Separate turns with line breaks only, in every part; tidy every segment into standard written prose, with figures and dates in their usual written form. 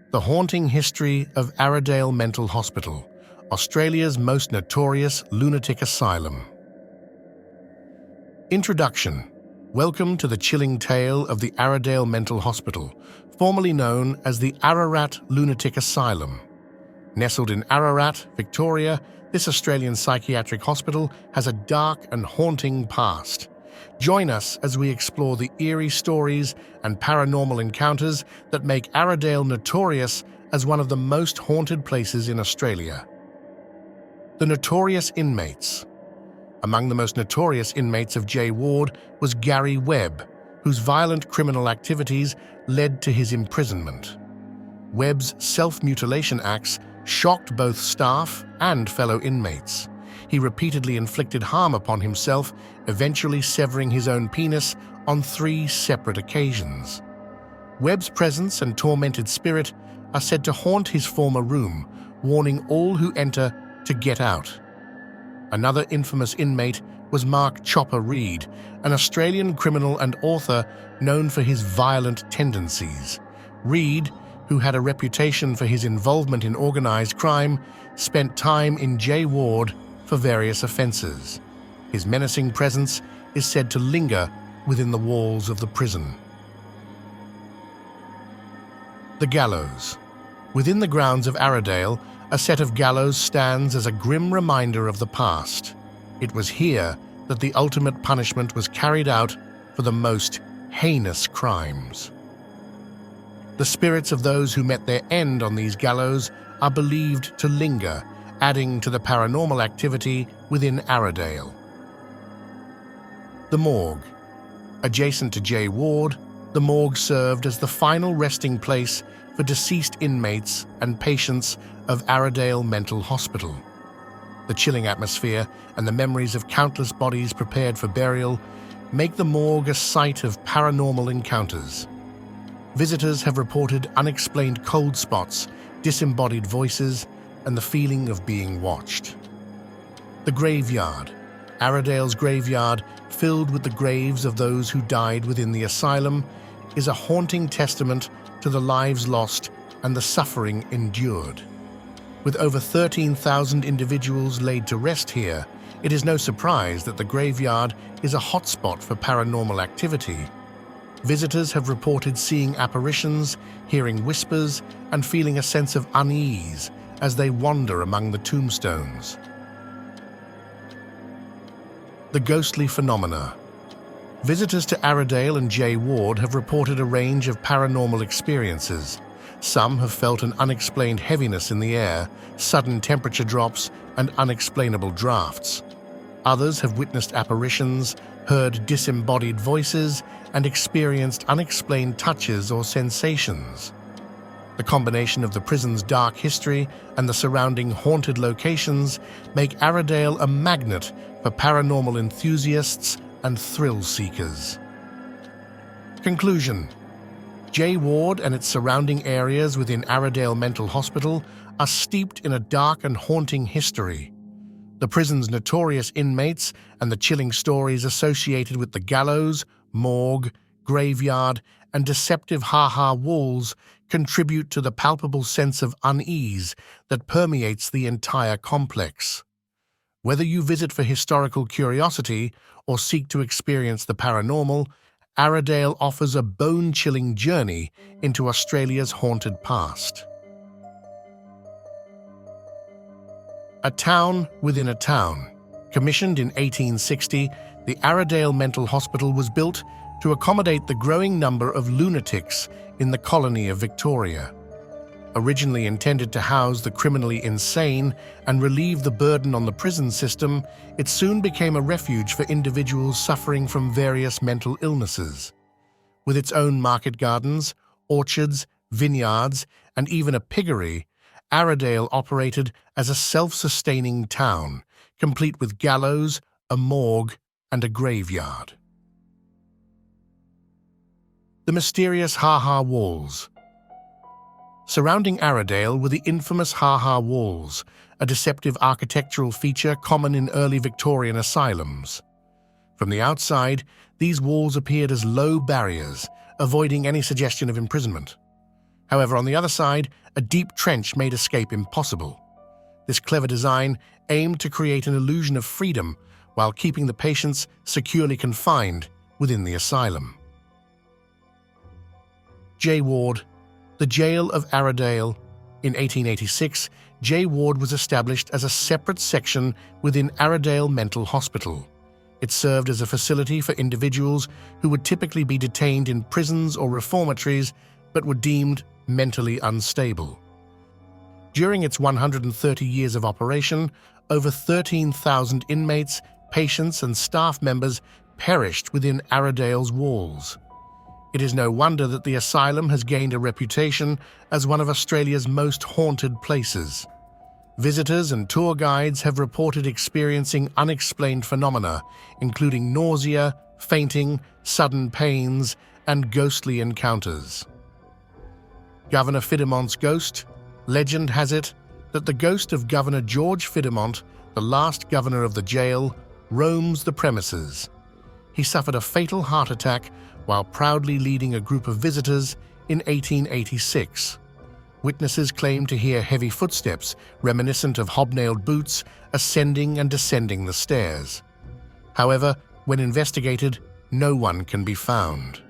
The haunting history of Arradale Mental Hospital, Australia's most notorious lunatic asylum. Introduction. Welcome to the chilling tale of the Arradale Mental Hospital, formerly known as the Ararat Lunatic Asylum. Nestled in Ararat, Victoria, this Australian psychiatric hospital has a dark and haunting past. Join us as we explore the eerie stories and paranormal encounters that make Arradale notorious as one of the most haunted places in Australia. The notorious inmates. Among the most notorious inmates of J Ward was Gary Webb, whose violent criminal activities led to his imprisonment. Webb's self-mutilation acts shocked both staff and fellow inmates. He repeatedly inflicted harm upon himself, eventually severing his own penis on 3 separate occasions. Webb's presence and tormented spirit are said to haunt his former room, warning all who enter to get out. Another infamous inmate was Mark Chopper Reed, an Australian criminal and author known for his violent tendencies. Reed, who had a reputation for his involvement in organised crime, spent time in J Ward for various offences. His menacing presence is said to linger within the walls of the prison. The gallows. Within the grounds of Arradale, a set of gallows stands as a grim reminder of the past. It was here that the ultimate punishment was carried out for the most heinous crimes. The spirits of those who met their end on these gallows are believed to linger, adding to the paranormal activity within Arradale. The morgue. Adjacent to J Ward, the morgue served as the final resting place for deceased inmates and patients of Arradale Mental Hospital. The chilling atmosphere and the memories of countless bodies prepared for burial make the morgue a site of paranormal encounters. Visitors have reported unexplained cold spots, disembodied voices, and the feeling of being watched. The graveyard. Arradale's graveyard, filled with the graves of those who died within the asylum, is a haunting testament to the lives lost and the suffering endured. With over 13,000 individuals laid to rest here, it is no surprise that the graveyard is a hotspot for paranormal activity. Visitors have reported seeing apparitions, hearing whispers, and feeling a sense of unease as they wander among the tombstones. The ghostly phenomena. Visitors to Arradale and J Ward have reported a range of paranormal experiences. Some have felt an unexplained heaviness in the air, sudden temperature drops, and unexplainable drafts. Others have witnessed apparitions, heard disembodied voices, and experienced unexplained touches or sensations. The combination of the prison's dark history and the surrounding haunted locations make Arradale a magnet for paranormal enthusiasts and thrill seekers. Conclusion. J Ward and its surrounding areas within Arradale Mental Hospital are steeped in a dark and haunting history. The prison's notorious inmates and the chilling stories associated with the gallows, morgue, graveyard, and deceptive ha-ha walls contribute to the palpable sense of unease that permeates the entire complex. Whether you visit for historical curiosity or seek to experience the paranormal, Arradale offers a bone-chilling journey into Australia's haunted past. A town within a town. Commissioned in 1860, the Arradale Mental Hospital was built to accommodate the growing number of lunatics in the colony of Victoria. Originally intended to house the criminally insane and relieve the burden on the prison system, it soon became a refuge for individuals suffering from various mental illnesses. With its own market gardens, orchards, vineyards, and even a piggery, Arradale operated as a self-sustaining town, complete with gallows, a morgue, and a graveyard. The mysterious ha-ha walls. Surrounding Arradale were the infamous ha-ha walls, a deceptive architectural feature common in early Victorian asylums. From the outside, these walls appeared as low barriers, avoiding any suggestion of imprisonment. However, on the other side, a deep trench made escape impossible. This clever design aimed to create an illusion of freedom while keeping the patients securely confined within the asylum. J Ward, the jail of Arradale. In 1886, J Ward was established as a separate section within Arradale Mental Hospital. It served as a facility for individuals who would typically be detained in prisons or reformatories but were deemed mentally unstable. During its 130 years of operation, over 13,000 inmates, patients, and staff members perished within Arradale's walls. It is no wonder that the asylum has gained a reputation as one of Australia's most haunted places. Visitors and tour guides have reported experiencing unexplained phenomena, including nausea, fainting, sudden pains, and ghostly encounters. Governor Phedemont's ghost. Legend has it that the ghost of Governor George Phedomont, the last governor of the jail, roams the premises. He suffered a fatal heart attack while proudly leading a group of visitors in 1886. Witnesses claim to hear heavy footsteps reminiscent of hobnailed boots ascending and descending the stairs. However, when investigated, no one can be found.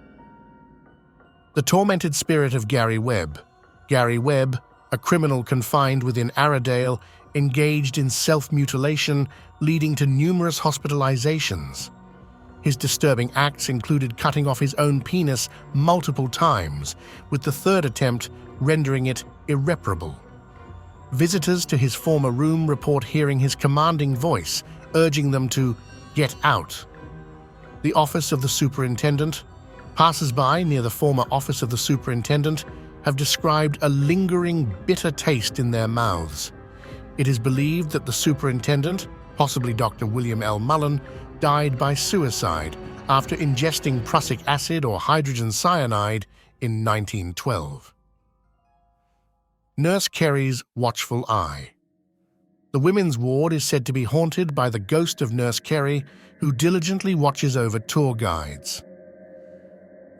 The tormented spirit of Gary Webb. Gary Webb, a criminal confined within Arradale, engaged in self-mutilation, leading to numerous hospitalizations. His disturbing acts included cutting off his own penis multiple times, with the third attempt rendering it irreparable. Visitors to his former room report hearing his commanding voice, urging them to get out. The office of the superintendent. Passers-by near the former office of the superintendent have described a lingering, bitter taste in their mouths. It is believed that the superintendent, possibly Dr. William L. Mullen, died by suicide after ingesting prussic acid or hydrogen cyanide in 1912. Nurse Kerry's watchful eye. The women's ward is said to be haunted by the ghost of Nurse Kerry, who diligently watches over tour guides.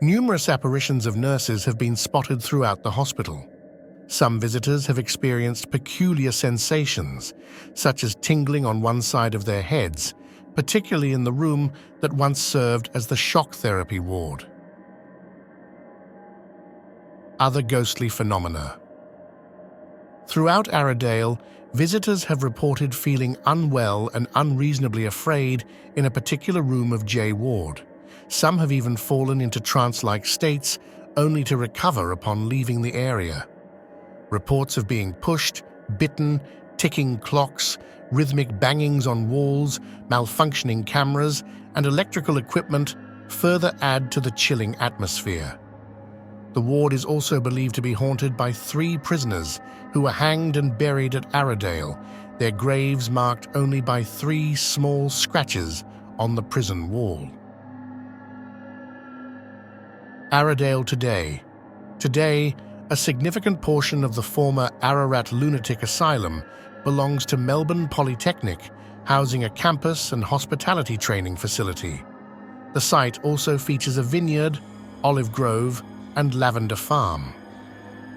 Numerous apparitions of nurses have been spotted throughout the hospital. Some visitors have experienced peculiar sensations, such as tingling on one side of their heads, particularly in the room that once served as the shock therapy ward. Other ghostly phenomena. Throughout Arradale, visitors have reported feeling unwell and unreasonably afraid in a particular room of J Ward. Some have even fallen into trance-like states, only to recover upon leaving the area. Reports of being pushed, bitten, ticking clocks, rhythmic bangings on walls, malfunctioning cameras, and electrical equipment further add to the chilling atmosphere. The ward is also believed to be haunted by 3 prisoners who were hanged and buried at Arradale, their graves marked only by 3 small scratches on the prison wall. Arradale today. Today, a significant portion of the former Ararat Lunatic Asylum belongs to Melbourne Polytechnic, housing a campus and hospitality training facility. The site also features a vineyard, olive grove, and lavender farm.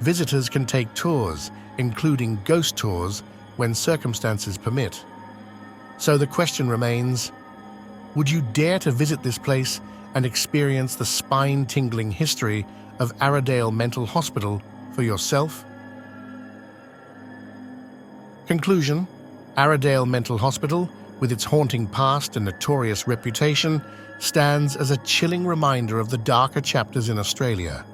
Visitors can take tours, including ghost tours, when circumstances permit. So the question remains, would you dare to visit this place and experience the spine-tingling history of Arradale Mental Hospital for yourself? Conclusion: Arradale Mental Hospital, with its haunting past and notorious reputation, stands as a chilling reminder of the darker chapters in Australia.